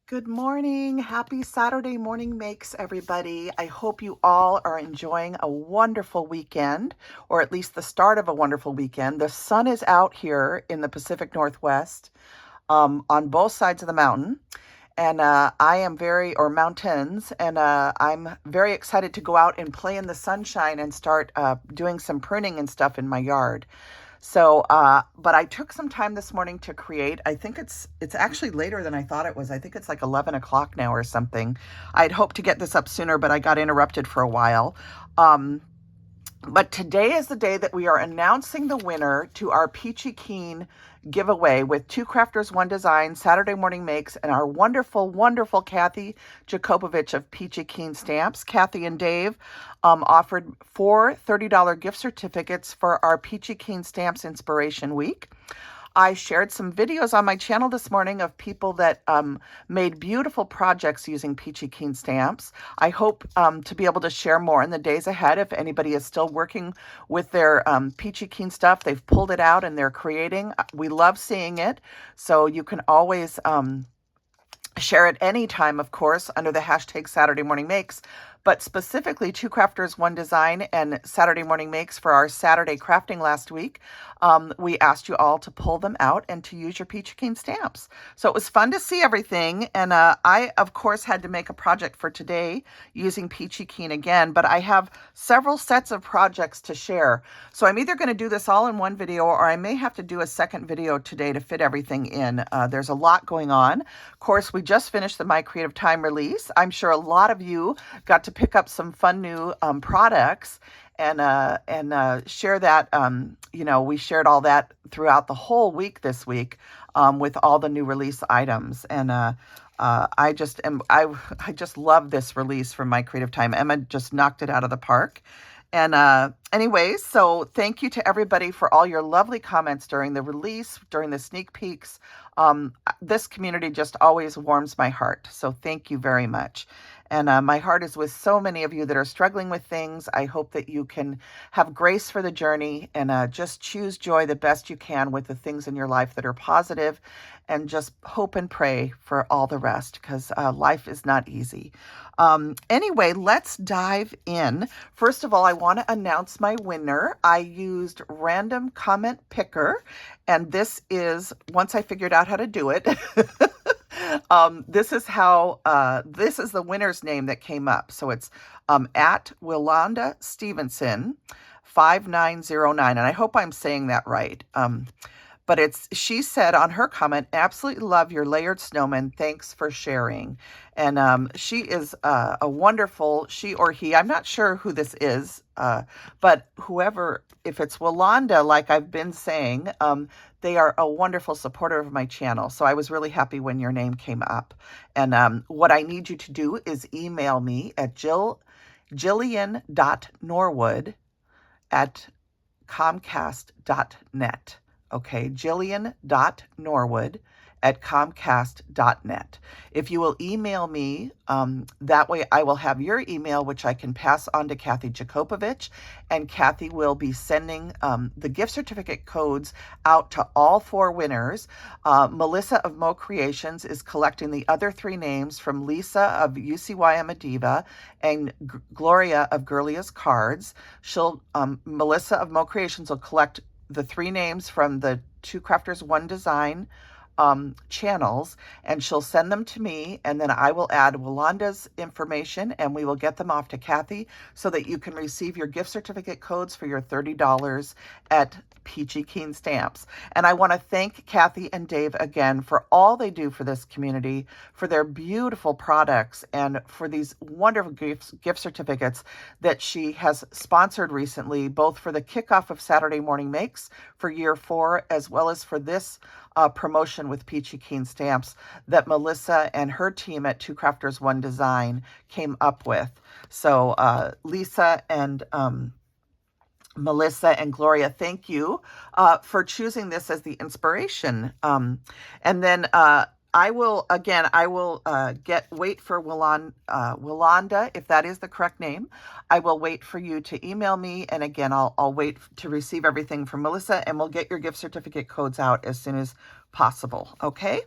Good morning. Happy Saturday morning makes, everybody. I hope you all are enjoying a wonderful weekend, or at least the start of a wonderful weekend. The sun is out here in the Pacific Northwest, on both sides of the mountain. And I am or mountains, and I'm very excited to go out and play in the sunshine and start doing some pruning and stuff in my yard. So, but I took some time this morning to create. I think it's actually later than I thought it was. I think it's like 11 o'clock now or something. I'd hoped to get this up sooner, but I got interrupted for a while. But today is the day that we are announcing the winner to our Peachy Keen giveaway with Two Crafters, One Design, Saturday Morning Makes, and our wonderful, wonderful Cathy Jakopovich of Peachy Keen Stamps. Cathy and Dave offered 4 $30 gift certificates for our Peachy Keen Stamps Inspiration Week. I shared some videos on my channel this morning of people that made beautiful projects using Peachy Keen Stamps. I hope to be able to share more in the days ahead. If anybody is still working with their Peachy Keen stuff, they've pulled it out and they're creating. We love seeing it. So you can always share it anytime, of course, under the hashtag Saturday Morning Makes, but specifically Two Crafters, One Design and Saturday Morning Makes for our Saturday crafting last week. We asked you all to pull them out and to use your Peachy Keen stamps. So it was fun to see everything. And I, of course, had to make a project for today using Peachy Keen again, but I have several sets of projects to share. So I'm either going to do this all in one video, or I may have to do a second video today to fit everything in. There's a lot going on. Of course, we just finished the My Creative Time release. I'm sure a lot of you got to pick up some fun new products and share that. We shared all that throughout the whole week this week with all the new release items. And I just love this release from My Creative Time. Emma just knocked it out of the park. And anyways, so thank you to everybody for all your lovely comments during the release, during the sneak peeks. This community just always warms my heart. So thank you very much. And my heart is with so many of you that are struggling with things. I hope that you can have grace for the journey and just choose joy the best you can with the things in your life that are positive, and just hope and pray for all the rest, because life is not easy. Anyway, let's dive in. First of all, I want to announce my winner. I used Random Comment Picker, and this is, once I figured out how to do it, this is the winner's name that came up. So it's at Willanda Stevenson 5909, and I hope I'm saying that right. But she said on her comment, absolutely love your layered snowman. Thanks for sharing. And she is a wonderful, she or he, I'm not sure who this is, but whoever, if it's Willanda, like I've been saying, they are a wonderful supporter of my channel. So I was really happy when your name came up. And what I need you to do is email me at jillian.norwood@comcast.net. Okay, jillian.norwood@comcast.net. If you will email me, that way I will have your email, which I can pass on to Cathy Jakopovich, and Cathy will be sending the gift certificate codes out to all 4 winners. Melissa of Mo Creations is collecting the other 3 names from Lisa of UCY Amadiva and Gloria of Girlia's Cards. Melissa of Mo Creations will collect the 3 names from the Two Crafters, One Design channels, and she'll send them to me, and then I will add Willanda's information and we will get them off to Cathy so that you can receive your gift certificate codes for your $30 at Peachy Keen Stamps. And I want to thank Cathy and Dave again for all they do for this community, for their beautiful products, and for these wonderful gift certificates that she has sponsored recently, both for the kickoff of Saturday Morning Makes for year 4, as well as for this promotion with Peachy Keen Stamps that Melissa and her team at Two Crafters, One Design came up with. So Lisa and Melissa and Gloria, thank you for choosing this as the inspiration. And then I will wait for Willanda, if that is the correct name. I will wait for you to email me, and again, I'll wait to receive everything from Melissa, and we'll get your gift certificate codes out as soon as possible. Okay,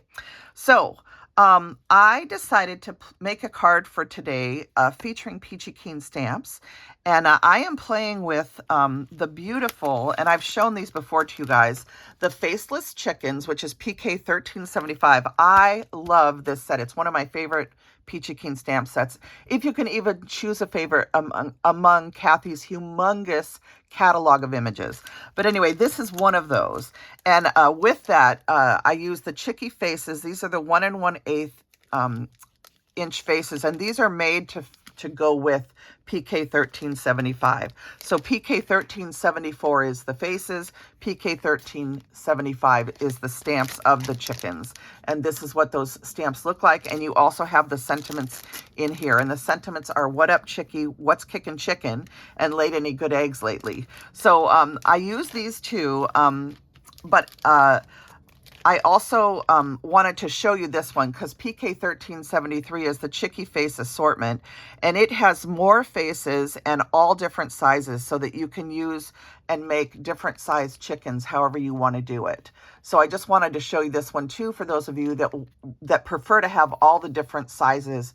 so I decided to make a card for today featuring Peachy Keen Stamps. And I am playing with the beautiful, and I've shown these before to you guys, the Faceless Chickens, which is PK 1375. I love this set. It's one of my favorite Peachy Keen Stamp sets. If you can even choose a favorite among Cathy's humongous catalog of images. But anyway, this is one of those. And with that, I use the Chickie faces. These are the 1 1/8 inch faces, and these are made to go with PK 1375. So PK 1374 is the faces, PK 1375 is the stamps of the chickens. And this is what those stamps look like. And you also have the sentiments in here. And the sentiments are, what up, chickie, what's kicking chicken, and laid any good eggs lately. So I use these two, but I also wanted to show you this one because PK 1373 is the Chickie Face Assortment, and it has more faces and all different sizes so that you can use and make different sized chickens however you want to do it. So I just wanted to show you this one too for those of you that prefer to have all the different sizes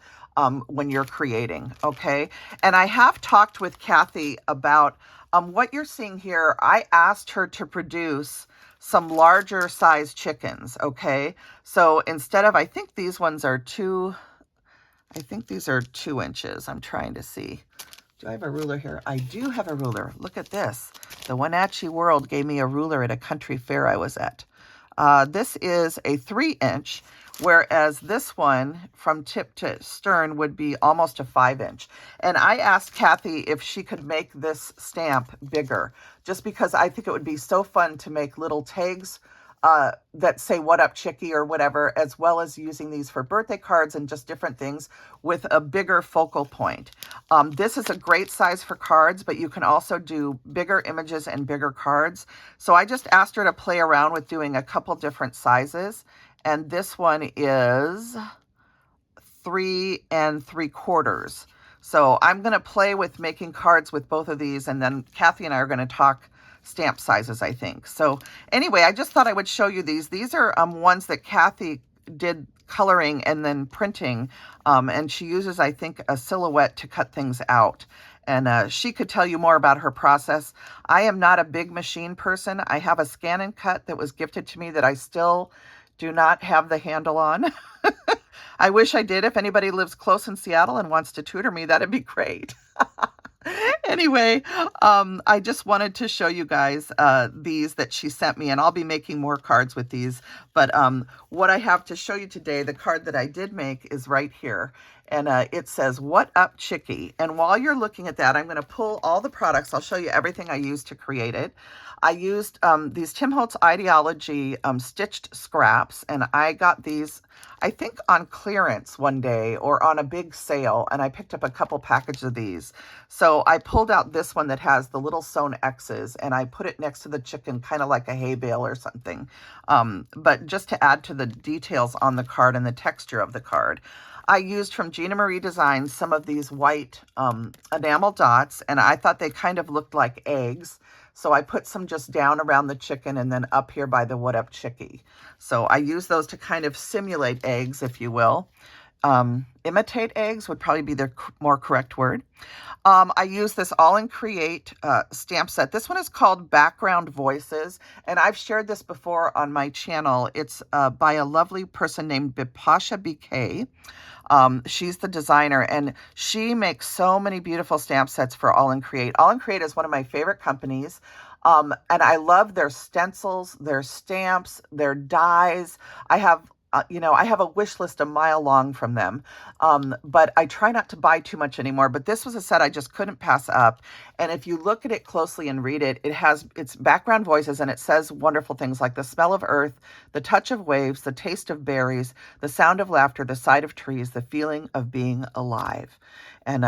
when you're creating, okay? And I have talked with Cathy about what you're seeing here. I asked her to produce some larger size chickens, okay? So instead of, I think these are 2 inches. I'm trying to see. Do I have a ruler here? I do have a ruler. Look at this. The Wenatchee World gave me a ruler at a country fair I was at. This is a 3-inch, whereas this one from tip to stern would be almost a 5-inch. And I asked Cathy if she could make this stamp bigger, just because I think it would be so fun to make little tags that say what up chickie or whatever, as well as using these for birthday cards and just different things with a bigger focal point. This is a great size for cards, but you can also do bigger images and bigger cards. So I just asked her to play around with doing a couple different sizes. And this one is 3 3/4. So I'm going to play with making cards with both of these, and then Cathy and I are going to talk stamp sizes, I think. So anyway, I just thought I would show you these. These are ones that Cathy did coloring and then printing, and she uses, I think, a silhouette to cut things out. And she could tell you more about her process. I am not a big machine person. I have a scan and cut that was gifted to me that I still do not have the handle on. I wish I did. If anybody lives close in Seattle and wants to tutor me, that'd be great. Anyway, I just wanted to show you guys these that she sent me, and I'll be making more cards with these. But what I have to show you today, the card that I did make is right here. And it says, what up, chickie? And while you're looking at that, I'm going to pull all the products. I'll show you everything I used to create it. I used these Tim Holtz Ideology stitched scraps, and I got these, I think, on clearance one day or on a big sale, and I picked up a couple packages of these. So I pulled out this one that has the little sewn X's, and I put it next to the chicken, kind of like a hay bale or something, but just to add to the details on the card and the texture of the card. I used from Gina Marie Designs some of these white enamel dots, and I thought they kind of looked like eggs. So I put some just down around the chicken and then up here by the what up chickie. So I use those to kind of simulate eggs, if you will. Imitate eggs would probably be the more correct word. I use this Aall&Create stamp set. This one is called Background Voices, and I've shared this before on my channel. It's by a lovely person named Bipasha BK. She's the designer, and she makes so many beautiful stamp sets for Aall&Create. Aall&Create is one of my favorite companies, and I love their stencils, their stamps, their dies. I have I have a wish list a mile long from them, but I try not to buy too much anymore. But this was a set I just couldn't pass up. And if you look at it closely and read it, it's background voices, and it says wonderful things like the smell of earth, the touch of waves, the taste of berries, the sound of laughter, the sight of trees, the feeling of being alive. And,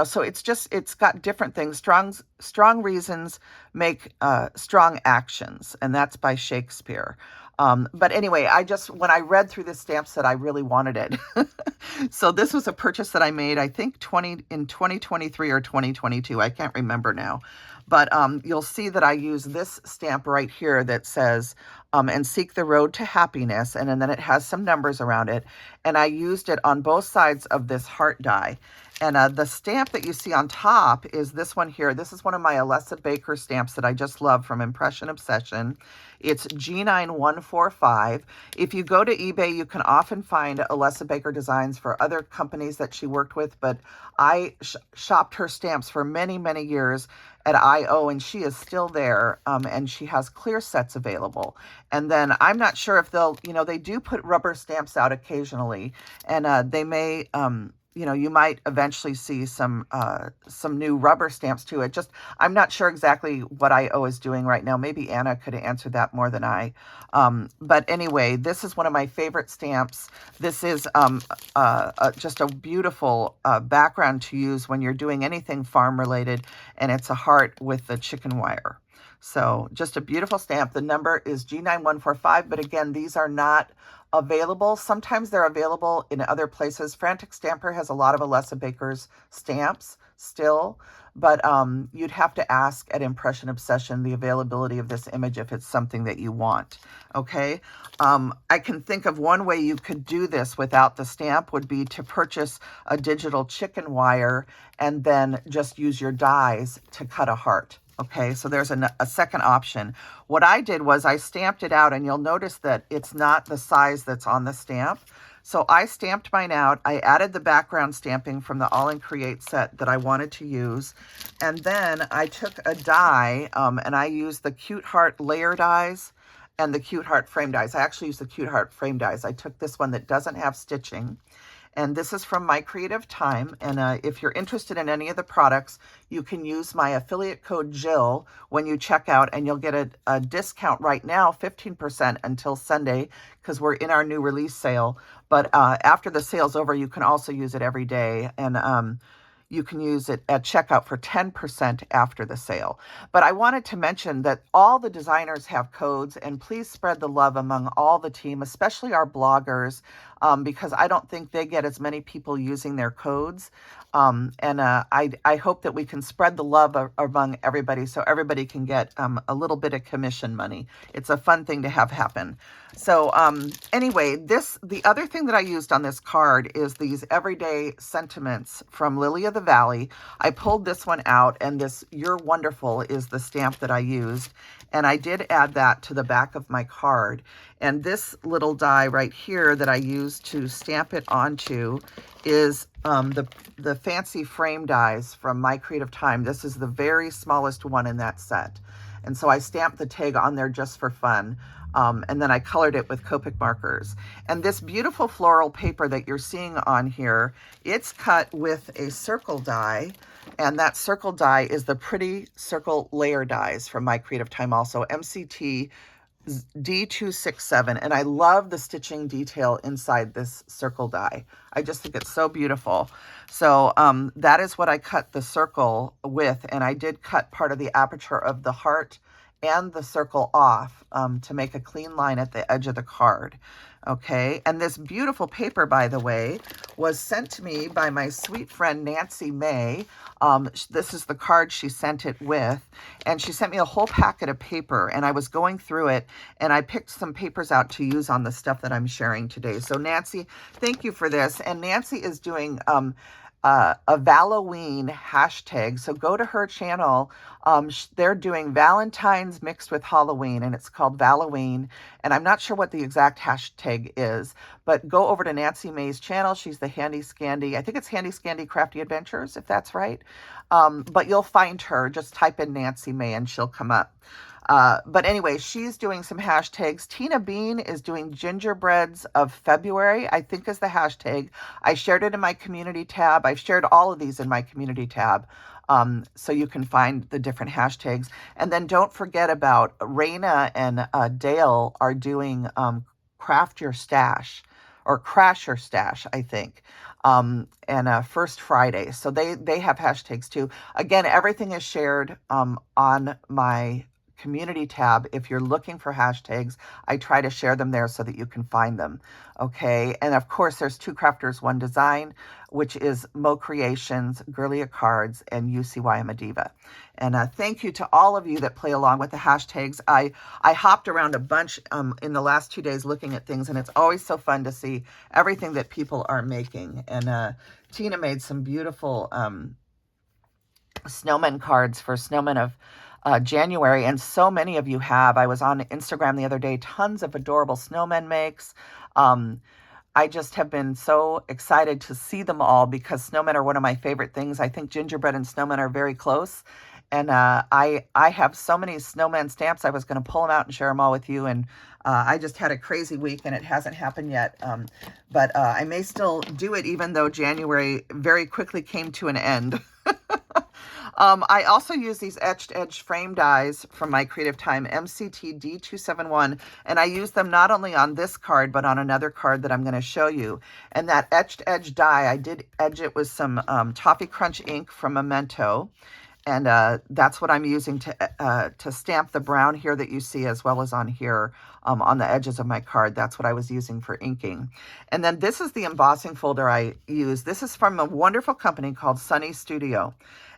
so it's got different things. Strong reasons make strong actions. And that's by Shakespeare. But anyway, when I read through this stamp set, I really wanted it. So this was a purchase that I made, I think in 2023 or 2022. I can't remember now. But you'll see that I use this stamp right here that says, and Seek the Road to Happiness. And then it has some numbers around it. And I used it on both sides of this heart die. And the stamp that you see on top is this one here. This is one of my Alessa Baker stamps that I just love from Impression Obsession. It's G9145. If you go to eBay, you can often find Alessa Baker designs for other companies that she worked with, but I shopped her stamps for many, many years at IO, and she is still there, and she has clear sets available. And then I'm not sure if they'll, they do put rubber stamps out occasionally, and they may, you might eventually see some new rubber stamps too. I'm not sure exactly what IO is doing right now. Maybe Anna could answer that more than I. But anyway, this is one of my favorite stamps. This is just a beautiful background to use when you're doing anything farm related, and it's a heart with the chicken wire. So just a beautiful stamp. The number is G9145, but again, these are not available. Sometimes they're available in other places. Frantic Stamper has a lot of Alessa Baker's stamps still, but you'd have to ask at Impression Obsession the availability of this image if it's something that you want. Okay, I can think of one way you could do this without the stamp would be to purchase a digital chicken wire and then just use your dies to cut a heart. Okay, so there's a second option. What I did was I stamped it out, and you'll notice that it's not the size that's on the stamp. So I stamped mine out. I added the background stamping from the Aall&Create set that I wanted to use. And then I took a die, and I used the Cute Heart layer dies and the Cute Heart frame dies. I actually used the Cute Heart frame dies. I took this one that doesn't have stitching. And this is from mycreativetime. And if you're interested in any of the products, you can use my affiliate code Jill when you check out, and you'll get a discount right now, 15% until Sunday, because we're in our new release sale. But after the sale's over, you can also use it every day. And you can use it at checkout for 10% after the sale. But I wanted to mention that all the designers have codes, and please spread the love among all the team, especially our bloggers, because I don't think they get as many people using their codes. I hope that we can spread the love among everybody so everybody can get a little bit of commission money. It's a fun thing to have happen. So anyway, the other thing that I used on this card is these everyday sentiments from Lily of the Valley. I pulled this one out, and this You're Wonderful is the stamp that I used. And I did add that to the back of my card. And this little die right here that I used to stamp it onto is the fancy frame dies from mycreativetime. This is the very smallest one in that set. And so I stamped the tag on there just for fun. And then I colored it with Copic markers. And this beautiful floral paper that you're seeing on here, it's cut with a circle die. And that circle die is the Pretty Circle Layer Dies from mycreativetime also, MCT D267. And I love the stitching detail inside this circle die. I just think it's so beautiful. So that is what I cut the circle with. And I did cut part of the aperture of the heart and the circle off to make a clean line at the edge of the card. Okay, and this beautiful paper, by the way, was sent to me by my sweet friend Nancy May. This is the card she sent it with, and she sent me a whole packet of paper, and I was going through it, and I picked some papers out to use on the stuff that I'm sharing today. So Nancy, thank you for this. And Nancy is doing a Halloween hashtag. So go to her channel. They're doing Valentine's mixed with Halloween, and it's called Halloween. And I'm not sure what the exact hashtag is, but go over to Nancy May's channel. She's the Handy Scandy. I think it's Handy Scandy Crafty Adventures, if that's right. But you'll find her. Just type in Nancy May and she'll come up. But anyway, she's doing some hashtags. Tina Bean is doing gingerbreads of February, I think is the hashtag. I shared it in my community tab. I've shared all of these in my community tab. So you can find the different hashtags. And then don't forget about Raina and Dale are doing Craft Your Stash or Crash Your Stash, I think. And First Friday. So they have hashtags too. Again, everything is shared on my community tab. If you're looking for hashtags, I try to share them there so that you can find them. Okay. And of course, there's Two Crafters, One Design, which is Mo Creations, Girlia Cards, and UCY I'm a Diva. And thank you to all of you that play along with the hashtags. I hopped around a bunch in the last 2 days looking at things, and it's always so fun to see everything that people are making. And Tina made some beautiful snowman cards for snowmen of January, and so many of you have. I was on Instagram the other day, tons of adorable snowmen makes. I just have been so excited to see them all because snowmen are one of my favorite things. I think gingerbread and snowmen are very close. And I have so many snowman stamps. I was going to pull them out and share them all with you. And I just had a crazy week and it hasn't happened yet. But I may still do it even though January very quickly came to an end. I also use these etched edge frame dies from mycreativetime, MCT D271, and I use them not only on this card, but on another card that I'm going to show you. And that etched edge die, I did edge it with some Toffee Crunch ink from Memento, and that's what I'm using to stamp the brown here that you see, as well as on here on the edges of my card. That's what I was using for inking. And then this is the embossing folder I use. This is from a wonderful company called Sunny Studio.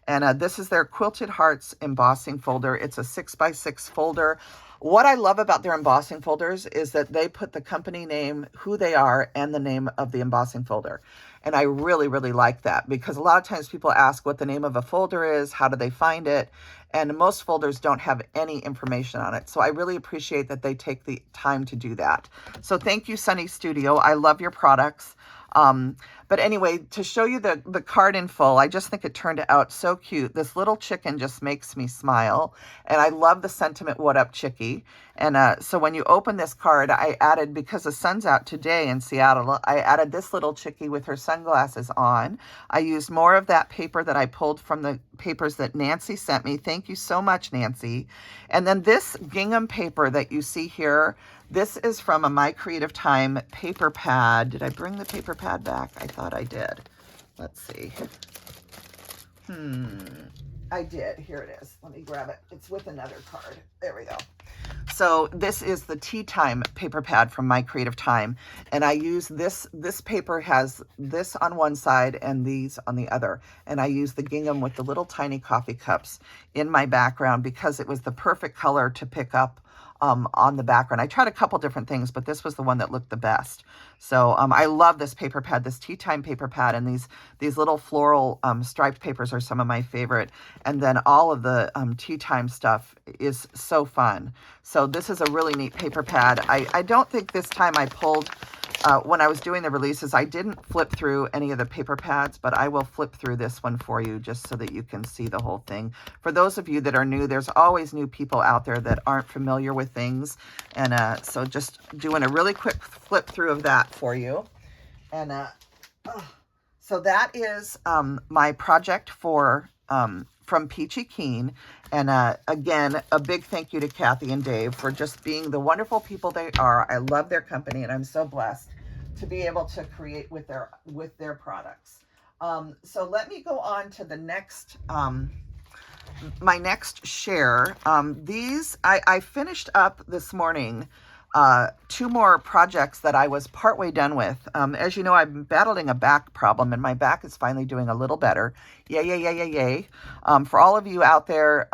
And this is their Quilted Hearts embossing folder. It's a 6x6 folder. What I love about their embossing folders is that they put the company name, who they are, and the name of the embossing folder. And I really, really like that because a lot of times people ask what the name of a folder is, how do they find it? And most folders don't have any information on it. So I really appreciate that they take the time to do that. So thank you, Sunny Studio. I love your products. But anyway, to show you the card in full, I just think it turned out so cute. This little chicken just makes me smile. And I love the sentiment, "What up, chickie?" And so when you open this card, I added, because the sun's out today in Seattle, I added this little chickie with her sunglasses on. I used more of that paper that I pulled from the papers that Nancy sent me. Thank you so much, Nancy. And then this gingham paper that you see here, this is from a mycreativetime paper pad. Did I bring the paper pad back? I thought I did. Let's see. I did. Here it is. Let me grab it. It's with another card. There we go. So this is the Tea Time paper pad from mycreativetime. And I use this paper has this on one side and these on the other. And I use the gingham with the little tiny coffee cups in my background because it was the perfect color to pick up on the background. I tried a couple different things, but this was the one that looked the best. So I love this paper pad, this Tea Time paper pad, and these little floral striped papers are some of my favorite. And then all of the Tea Time stuff is so fun. So this is a really neat paper pad. I don't think this time I pulled, when I was doing the releases, I didn't flip through any of the paper pads, but I will flip through this one for you just so that you can see the whole thing. For those of you that are new, there's always new people out there that aren't familiar with things. And so just doing a really quick flip through of that for you. And so that is my project for from Peachy Keen. And again, a big thank you to Cathy and Dave for just being the wonderful people they are. I love their company, and I'm so blessed to be able to create with their products. So let me go on to the next, my next share. These, I finished up this morning 2 more projects that I was partway done with. As you know, I'm battling a back problem, and my back is finally doing a little better. Yay, yay, yay, yay, yay. For all of you out there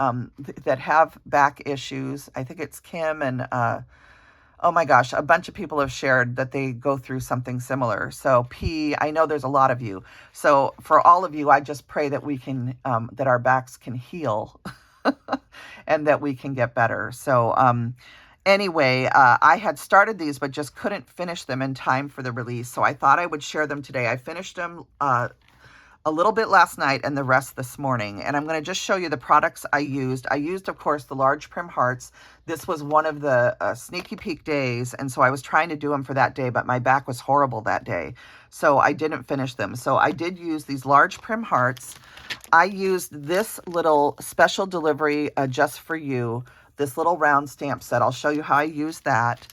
that have back issues, I think it's Kim and, oh my gosh, a bunch of people have shared that they go through something similar. So I know there's a lot of you. So for all of you, I just pray that we can, that our backs can heal and that we can get better. So, anyway, I had started these, but just couldn't finish them in time for the release. So I thought I would share them today. I finished them a little bit last night and the rest this morning. And I'm going to just show you the products I used. I used, of course, the large prim hearts. This was one of the sneaky peek days. And so I was trying to do them for that day, but my back was horrible that day. So I didn't finish them. So I did use these large prim hearts. I used this little special delivery just for you, this little round stamp set. I'll show you how I use that.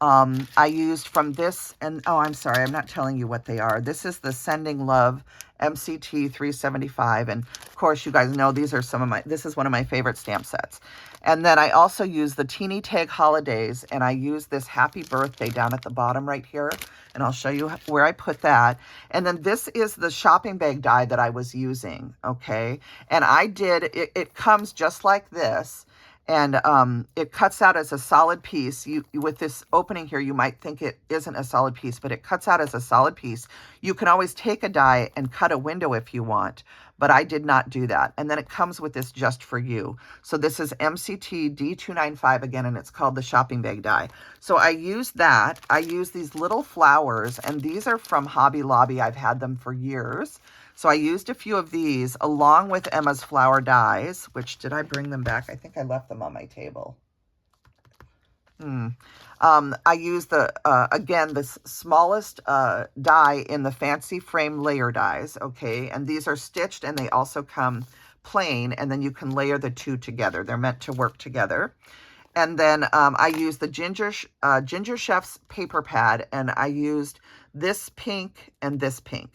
I used from this, and oh, I'm sorry, I'm not telling you what they are. This is the Sending Love MCT 375, and of course, you guys know these are this is one of my favorite stamp sets. And then I also use the Teeny Tag Holidays, and I use this Happy Birthday down at the bottom right here, and I'll show you where I put that. And then this is the shopping bag die that I was using, okay? And I did, it comes just like this. And it cuts out as a solid piece. With this opening here, you might think it isn't a solid piece, but it cuts out as a solid piece. You can always take a die and cut a window if you want, but I did not do that. And then it comes with this just for you. So this is MCT D295 again, and it's called the shopping bag die. So I use that. I use these little flowers, and these are from Hobby Lobby. I've had them for years. So I used a few of these along with Emma's flower dies, which, did I bring them back? I think I left them on my table. I used again, this smallest die in the Fancy Frame layer dies, okay? And these are stitched, and they also come plain, and then you can layer the two together. They're meant to work together. And then I used the Ginger Chef's paper pad, and I used this pink and this pink.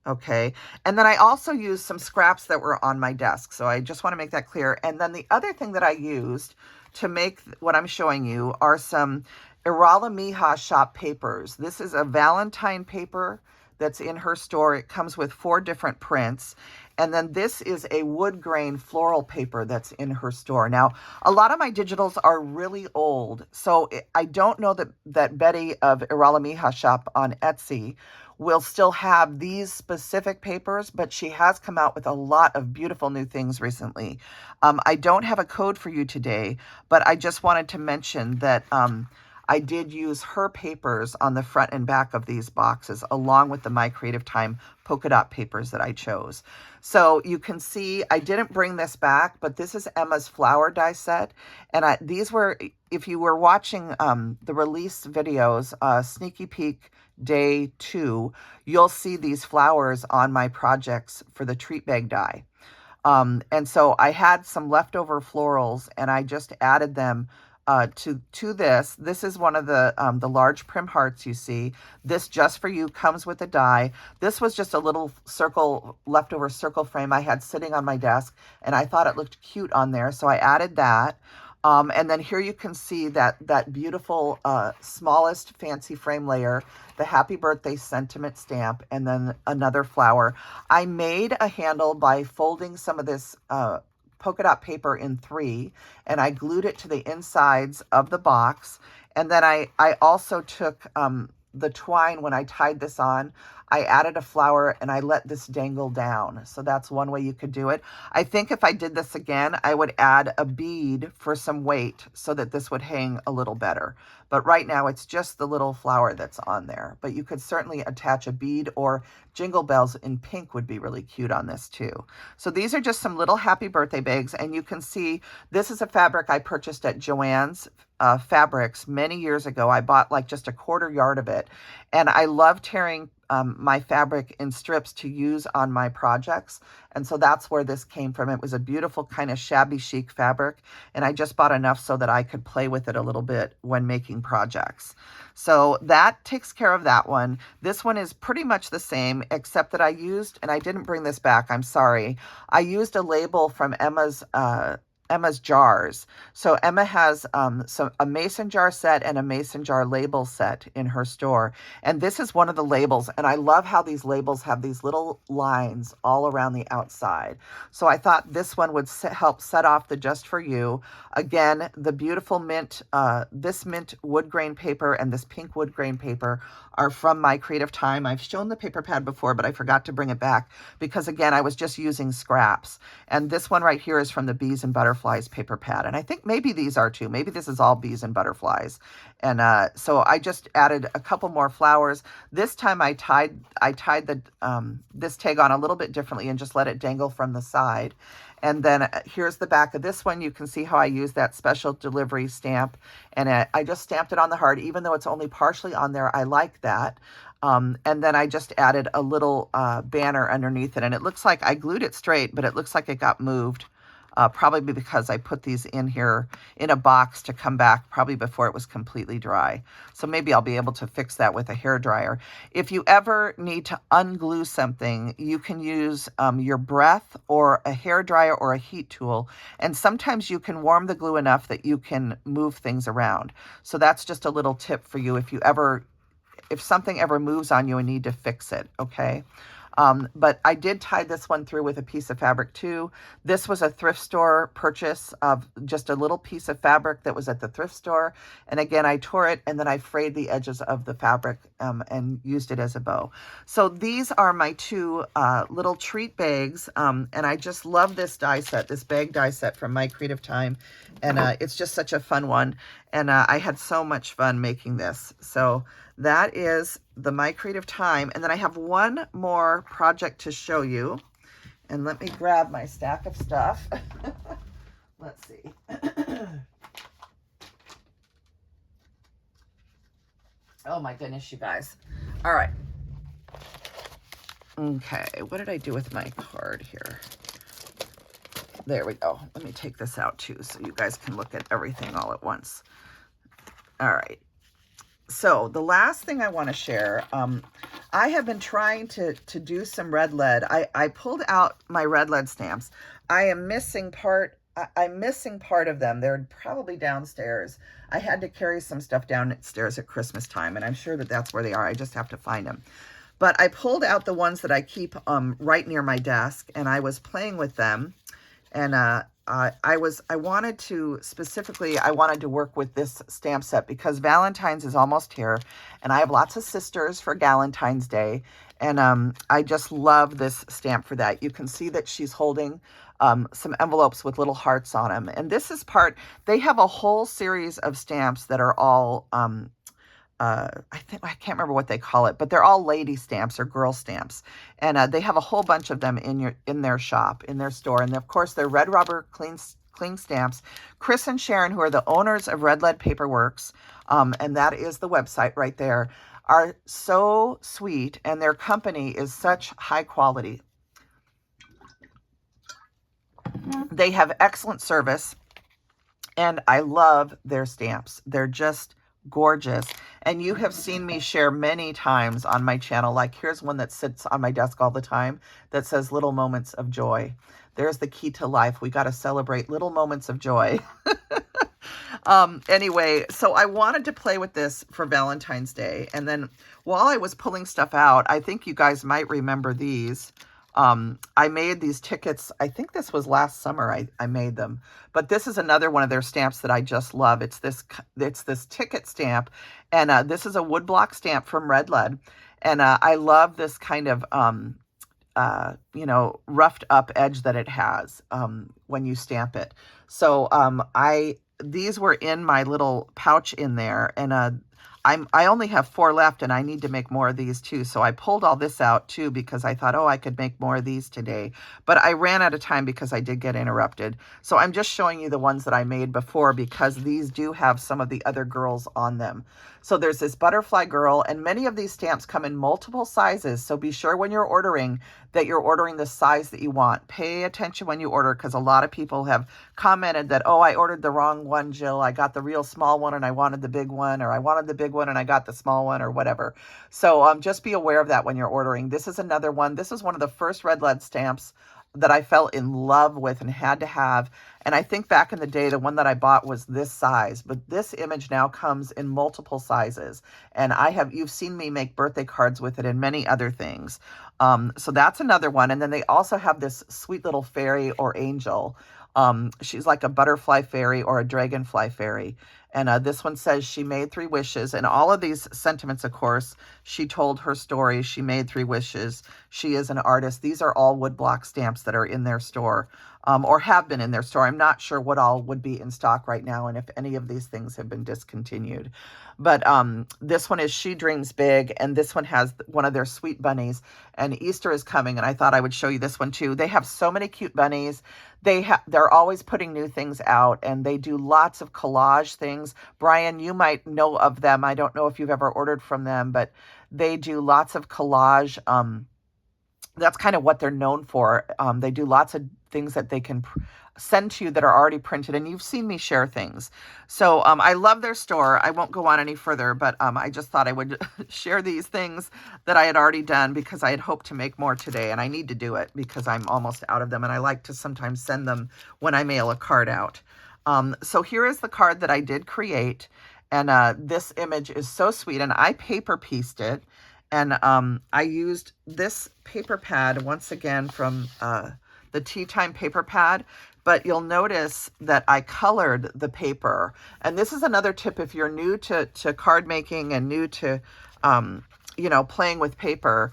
Okay, and then I also used some scraps that were on my desk. So I just want to make that clear. And then the other thing that I used to make what I'm showing you are some Aall&Create shop papers. This is a Valentine paper that's in her store. It comes with 4 different prints. And then this is a wood grain floral paper that's in her store. Now, a lot of my digitals are really old. So I don't know that Betty of Aall&Create shop on Etsy will still have these specific papers, but she has come out with a lot of beautiful new things recently. I don't have a code for you today, but I just wanted to mention that I did use her papers on the front and back of these boxes, along with the My Creative Time polka dot papers that I chose. So you can see I didn't bring this back, but this is Emma's flower die set. And these were, if you were watching the release videos, Sneaky Peek Day 2, you'll see these flowers on my projects for the treat bag die. And so I had some leftover florals, and I just added them to this. This is one of the large prim hearts you see. This just for you comes with a die. This was just a little leftover circle frame I had sitting on my desk, and I thought it looked cute on there, so I added that. And then here you can see that beautiful smallest fancy frame layer, the Happy Birthday sentiment stamp, and then another flower. I made a handle by folding some of this polka dot paper in 3, and I glued it to the insides of the box. And then I also took the twine. When I tied this on, I added a flower and I let this dangle down. So that's one way you could do it. I think if I did this again, I would add a bead for some weight so that this would hang a little better. But right now it's just the little flower that's on there. But you could certainly attach a bead, or jingle bells in pink would be really cute on this too. So these are just some little happy birthday bags. And you can see this is a fabric I purchased at Joann's Fabrics many years ago. I bought like just a 1/4 yard of it. And I love tearing my fabric in strips to use on my projects. And so that's where this came from. It was a beautiful kind of shabby chic fabric. And I just bought enough so that I could play with it a little bit when making projects. So that takes care of that one. This one is pretty much the same, except that I used, and I didn't bring this back, I'm sorry. I used a label from Emma's jars. So Emma has a mason jar set and a mason jar label set in her store. And this is one of the labels. And I love how these labels have these little lines all around the outside. So I thought this one would help set off the just for you. Again, the beautiful mint, this mint wood grain paper and this pink wood grain paper are from My Creative Time. I've shown the paper pad before, but I forgot to bring it back because, again, I was just using scraps. And this one right here is from the Bees and Butterflies paper pad. And I think maybe these are too. Maybe this is all bees and butterflies. And so I just added a couple more flowers. This time I tied the this tag on a little bit differently and just let it dangle from the side. And then here's the back of this one. You can see how I use that special delivery stamp. And I just stamped it on the heart. Even though it's only partially on there, I like that. And then I just added a little banner underneath it. And it looks like I glued it straight, but it looks like it got moved probably because I put these in here in a box to come back probably before it was completely dry. So maybe I'll be able to fix that with a hair dryer. If you ever need to unglue something, you can use your breath or a hair dryer or a heat tool. And sometimes you can warm the glue enough that you can move things around. So that's just a little tip for you if something ever moves on you and need to fix it, okay? But I did tie this one through with a piece of fabric too. This was a thrift store purchase of just a little piece of fabric that was at the thrift store. And again, I tore it and then I frayed the edges of the fabric and used it as a bow. So these are my two little treat bags. And I just love this die set, this bag die set from mycreativetime. And it's just such a fun one. And I had so much fun making this. So that is the mycreativetime. And then I have one more project to show you. And let me grab my stack of stuff. Let's see. Oh my goodness, you guys. All right. Okay, what did I do with my card here? There we go. Let me take this out too so you guys can look at everything all at once. All right. So the last thing I want to share, I have been trying to do some red lead. I pulled out my red lead stamps. I'm missing part of them. They're probably downstairs. I had to carry some stuff downstairs at Christmas time, and I'm sure that that's where they are. I just have to find them. But I pulled out the ones that I keep right near my desk, and I was playing with them. And I wanted to work with this stamp set because Valentine's is almost here, and I have lots of sisters for Valentine's Day, and I just love this stamp for that. You can see that she's holding some envelopes with little hearts on them, and this is they have a whole series of stamps that are all I can't remember what they call it, but they're all lady stamps or girl stamps. And they have a whole bunch of them in their shop, in their store. And of course, they're red rubber clean stamps. Chris and Sharon, who are the owners of Red Lead Paperworks, and that is the website right there, are so sweet. And their company is such high quality. They have excellent service. And I love their stamps. They're just gorgeous. And you have seen me share many times on my channel. Like here's one that sits on my desk all the time that says little moments of joy. There's the key to life. We got to celebrate little moments of joy. Anyway, so I wanted to play with this for Valentine's Day. And then while I was pulling stuff out, I think you guys might remember these. I made these tickets. I think this was last summer I made them, but this is another one of their stamps that I just love. It's this ticket stamp, and this is a woodblock stamp from Red Lead, and I love this kind of roughed up edge that it has when you stamp it. So these were in my little pouch in there, and I only have 4 left, and I need to make more of these too. So I pulled all this out too because I thought, oh, I could make more of these today. But I ran out of time because I did get interrupted. So I'm just showing you the ones that I made before because these do have some of the other girls on them. So there's this butterfly girl, and many of these stamps come in multiple sizes. So be sure when you're ordering that you're ordering the size that you want. Pay attention when you order because a lot of people have commented that, oh, I ordered the wrong one, Jill. I got the real small one and I wanted the big one, or I wanted the big one and I got the small one, or whatever. So just be aware of that when you're ordering. This is another one. This is one of the first Red Lead stamps that I fell in love with and had to have. And I think back in the day, the one that I bought was this size, but this image now comes in multiple sizes. And you've seen me make birthday cards with it and many other things. So that's another one. And then they also have this sweet little fairy or angel. She's like a butterfly fairy or a dragonfly fairy. And this one says she made 3 wishes. And all of these sentiments, of course, she told her story. She made 3 wishes. She is an artist. These are all woodblock stamps that are in their store or have been in their store. I'm not sure what all would be in stock right now and if any of these things have been discontinued. But this one is She Dreams Big, and this one has one of their sweet bunnies. And Easter is coming, and I thought I would show you this one too. They have so many cute bunnies. They're always putting new things out, and they do lots of collage things. Brian, you might know of them. I don't know if you've ever ordered from them, but they do lots of collage that's kind of what they're known for. They do lots of things that they can send to you that are already printed, and you've seen me share things. So I love their store. I won't go on any further, but I just thought I would share these things that I had already done because I had hoped to make more today, and I need to do it because I'm almost out of them, and I like to sometimes send them when I mail a card out. So here is the card that I did create, and this image is so sweet, and I paper pieced it. And I used this paper pad once again from the Tea Time paper pad, but you'll notice that I colored the paper. And this is another tip if you're new to card making and new to, playing with paper.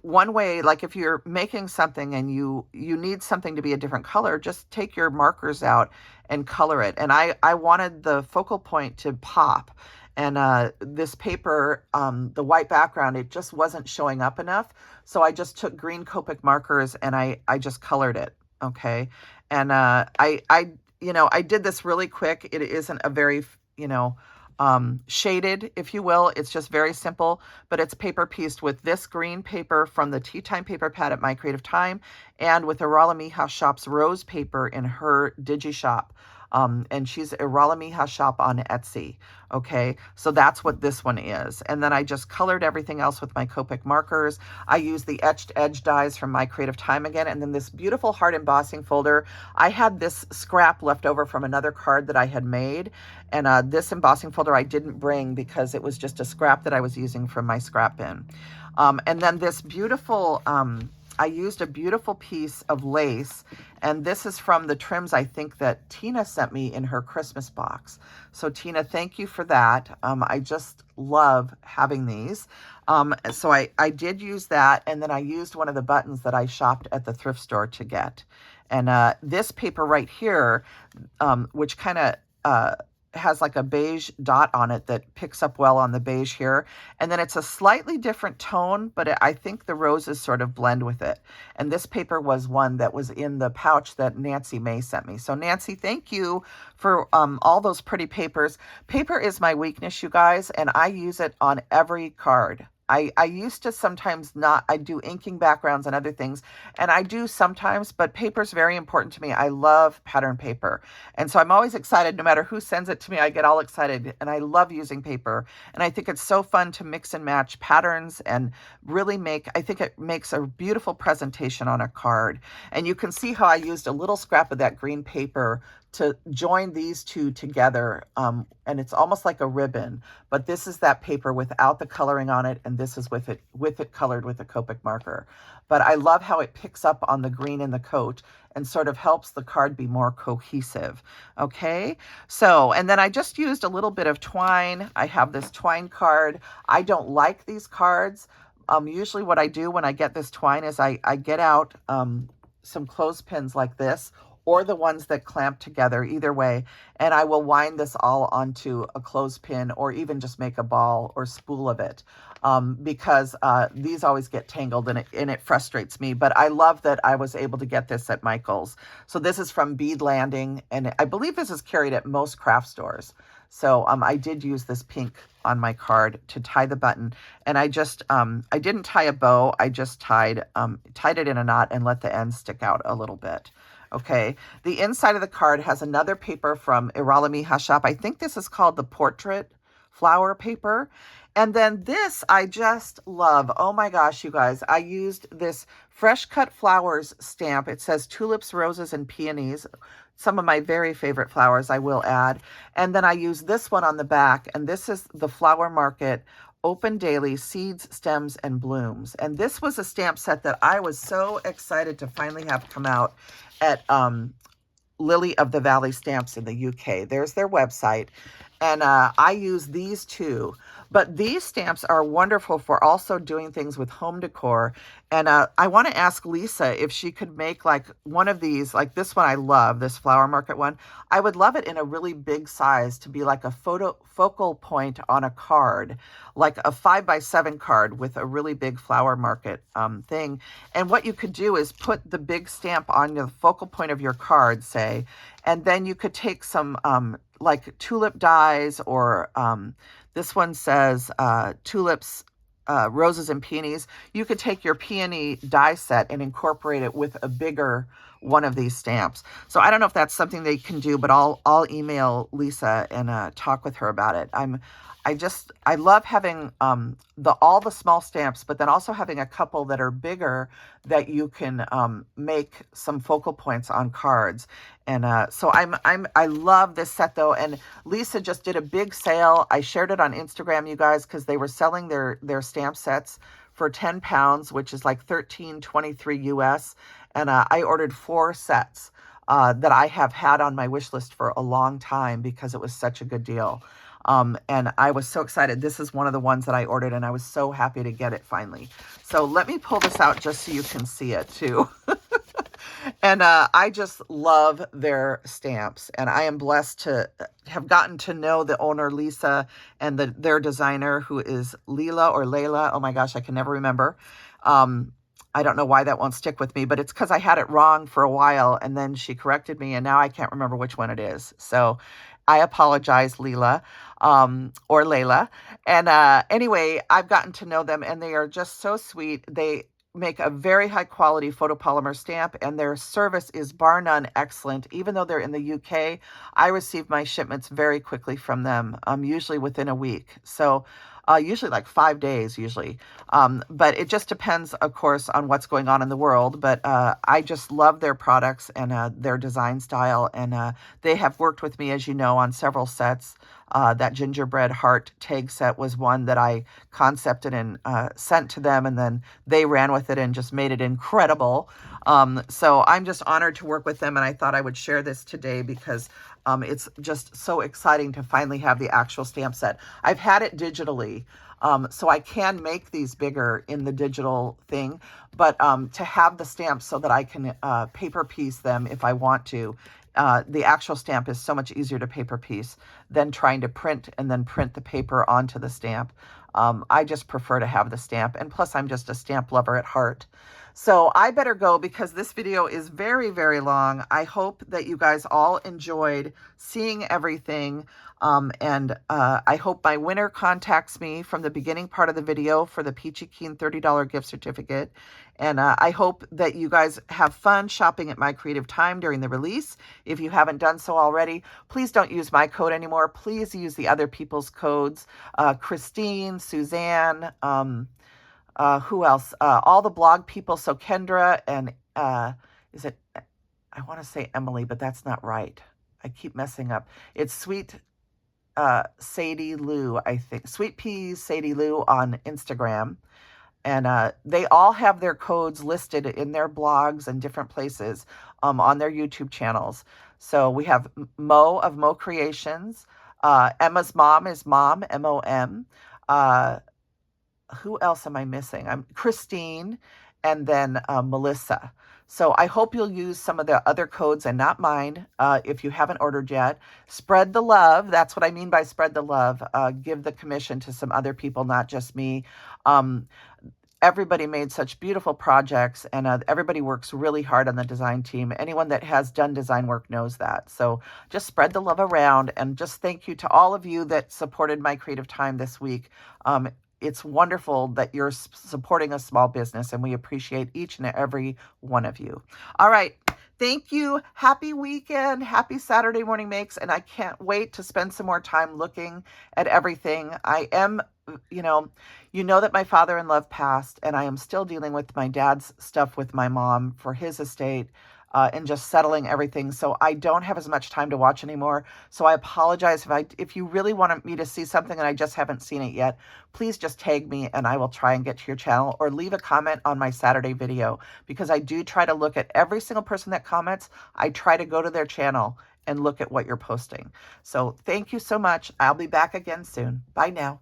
One way, like if you're making something and you need something to be a different color, just take your markers out and color it. And I wanted the focal point to pop. And this paper, the white background, it just wasn't showing up enough. So I just took green Copic markers and I just colored it. Okay. And I did this really quick. It isn't a very, shaded, if you will. It's just very simple, but it's paper pieced with this green paper from the Tea Time paper pad at My Creative Time and with Aall&Create's rose paper in her DigiShop. And she's Aall&Create on Etsy. Okay, so that's what this one is. And then I just colored everything else with my Copic markers. I used the etched edge dies from My Creative Time again. And then this beautiful heart embossing folder. I had this scrap left over from another card that I had made. And this embossing folder I didn't bring because it was just a scrap that I was using from my scrap bin. And then this beautiful... I used a beautiful piece of lace, and this is from the trims I think that Tina sent me in her Christmas box. So Tina, thank you for that. I just love having these. So I did use that, and then I used one of the buttons that I shopped at the thrift store to get. And this paper right here, which kind of has like a beige dot on it that picks up well on the beige here. And then it's a slightly different tone, but I think the roses sort of blend with it. And this paper was one that was in the pouch that Nancy May sent me. So Nancy, thank you for all those pretty papers. Paper is my weakness, you guys, and I use it on every card. I used to sometimes not, I do inking backgrounds and other things, and I do sometimes, but paper is very important to me. I love pattern paper. And so I'm always excited, no matter who sends it to me, I get all excited, and I love using paper. And I think it's so fun to mix and match patterns and really I think it makes a beautiful presentation on a card. And you can see how I used a little scrap of that green paper to join these two together, and it's almost like a ribbon, but this is that paper without the coloring on it, and this is with it colored with a Copic marker. But I love how it picks up on the green in the coat and sort of helps the card be more cohesive. Okay, so, and then I just used a little bit of twine. I have this twine card. I don't like these cards. Usually what I do when I get this twine is I get out some clothespins like this, or the ones that clamp together, either way. And I will wind this all onto a clothespin or even just make a ball or spool of it, because these always get tangled and it frustrates me. But I love that I was able to get this at Michael's. So this is from Bead Landing, and I believe this is carried at most craft stores. So I did use this pink on my card to tie the button. And I just, I didn't tie a bow. I just tied it in a knot and let the ends stick out a little bit. Okay, the inside of the card has another paper from Aall&Create. I think this is called the Portrait Flower paper. And then this I just love. Oh my gosh, you guys. I used this Fresh Cut Flowers stamp. It says tulips, roses, and peonies. Some of my very favorite flowers, I will add. And then I use this one on the back. And this is the Flower Market Open Daily Seeds, Stems, and Blooms. And this was a stamp set that I was so excited to finally have come out at Lili of the Valley Stamps in the UK. There's their website. And I use these two. But these stamps are wonderful for also doing things with home decor. And I want to ask Lisa if she could make like one of these, like this one I love, this Flower Market one. I would love it in a really big size to be like a focal point on a card, like a 5x7 card with a really big Flower Market thing. And what you could do is put the big stamp on the focal point of your card, say, and then you could take some like tulip dies, or this one says tulips, roses and peonies, you could take your peony die set and incorporate it with a bigger one of these stamps. So I don't know if that's something they can do, but I'll email Lisa and talk with her about it. I love having all the small stamps, but then also having a couple that are bigger that you can make some focal points on cards. And so I love this set though. And Lisa just did a big sale. I shared it on Instagram, you guys, because they were selling their stamp sets for £10, which is like $13.23 US. And I ordered 4 sets that I have had on my wish list for a long time because it was such a good deal. And I was so excited. This is one of the ones that I ordered, and I was so happy to get it finally. So let me pull this out just so you can see it too. And I just love their stamps, and I am blessed to have gotten to know the owner, Lisa, and their designer, who is Lila or Layla. Oh my gosh, I can never remember. I don't know why that won't stick with me, but it's because I had it wrong for a while, and then she corrected me, and now I can't remember which one it is. So I apologize, Lila, or Layla. And anyway, I've gotten to know them, and they are just so sweet. They make a very high quality photopolymer stamp, and their service is bar none excellent. Even though they're in the UK, I receive my shipments very quickly from them, usually within a week. So usually like 5 days usually. But it just depends, of course, on what's going on in the world. But I just love their products and their design style. And they have worked with me, as you know, on several sets. That gingerbread heart tag set was one that I concepted and sent to them, and then they ran with it and just made it incredible. So I'm just honored to work with them, and I thought I would share this today because it's just so exciting to finally have the actual stamp set. I've had it digitally, so I can make these bigger in the digital thing, but to have the stamps so that I can paper piece them if I want to. The actual stamp is so much easier to paper piece than trying to print and then print the paper onto the stamp. I just prefer to have the stamp, and plus I'm just a stamp lover at heart. So I better go because this video is very, very long. I hope that you guys all enjoyed seeing everything. And I hope my winner contacts me from the beginning part of the video for the Peachy Keen $30 gift certificate. And I hope that you guys have fun shopping at mycreativetime during the release. If you haven't done so already, please don't use my code anymore. Please use the other people's codes. Christine, Suzanne, who else? All the blog people. So Kendra and is it, I want to say Emily, but that's not right. I keep messing up. It's Sweet Sadie Lou, I think. Sweet Peas Sadie Lou on Instagram. And they all have their codes listed in their blogs and different places on their YouTube channels. So we have Mo of Mo Creations. Emma's mom is Mom, M-O-M. Who else am I missing? I'm Christine, and then Melissa. So I hope you'll use some of the other codes and not mine if you haven't ordered yet. Spread the love. That's what I mean by spread the love. Give the commission to some other people, not just me. Everybody made such beautiful projects, and everybody works really hard on the design team. Anyone that has done design work knows that. So just spread the love around, and just thank you to all of you that supported My Creative Time this week. It's wonderful that you're supporting a small business, and we appreciate each and every one of you. All right. Thank you. Happy weekend. Happy Saturday Morning Makes. And I can't wait to spend some more time looking at everything. I am, you know that my father-in-law passed, and I am still dealing with my dad's stuff with my mom for his estate. And just settling everything. So I don't have as much time to watch anymore. So I apologize if you really wanted me to see something and I just haven't seen it yet, please just tag me and I will try and get to your channel, or leave a comment on my Saturday video, because I do try to look at every single person that comments. I try to go to their channel and look at what you're posting. So thank you so much. I'll be back again soon. Bye now.